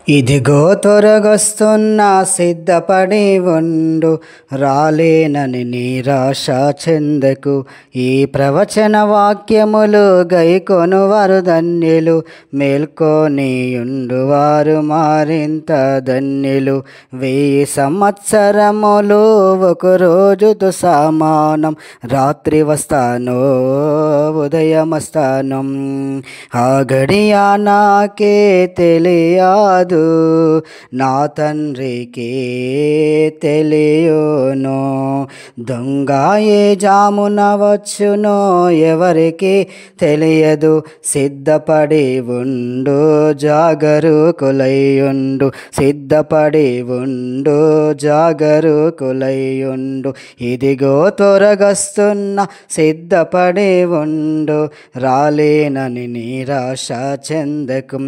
ఇదిగో త్వరగొస్తున్నా సిద్ధపడి ఉండు, రాలేనని నిరాశ చెందకు. ఈ ప్రవచన వాక్యములు గైకొనువారు ధన్యులు, మేల్కొనియుండు వారు మరింత ధన్యులు. 1000 సంవత్సరములు ఒక రోజుతో సమానం, రాత్రి వస్తాను ఉదయమస్తాను. ఆ గడియ నాకే తెలియదు, నా తండ్రికే తెలియును. దొంగ ఏ జామున వచ్చునో ఎవరికి తెలియదు, సిద్ధపడి ఉండు జాగరూకులైయుండు, సిద్ధపడి ఉండు జాగరూకులైయుండు. ఇదిగో త్వరగొస్తున్నా సిద్ధపడి ఉండు, రాలేనని నిరాశ చెందకు,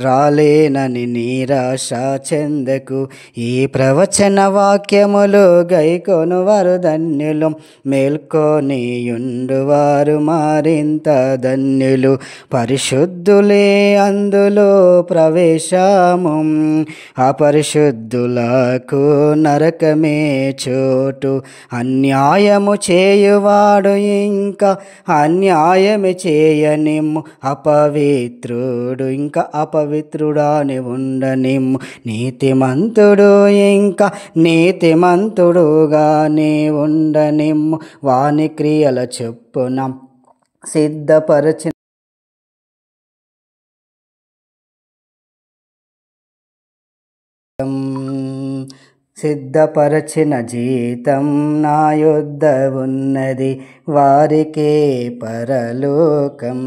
రాలేనని నిరాశ చెందకు. ఈ ప్రవచన వాక్యములు గైకొనువారు ధన్యులు, మేల్కొనియుండు వారు మరింత ధన్యులు. పరిశుద్ధులే అందులో ప్రవేశము, అపరిశుద్ధులకు నరకమే చోటు. అన్యాయము చేయువాడు ఇంకా అన్యాయమే చేయనిమ్ము, అపవిత్రుడు ఇంకా అపవిత్రుడాని ఉండనిమ్ము. నీతిమంతుడు ఇంకా నీతిమంతుడుగానే ఉండనిమ్ము, వాని క్రియల చొప్పున సిద్ధపరచిన జీతం నా యొద్ద ఉన్నది, వారికే పరలోకం.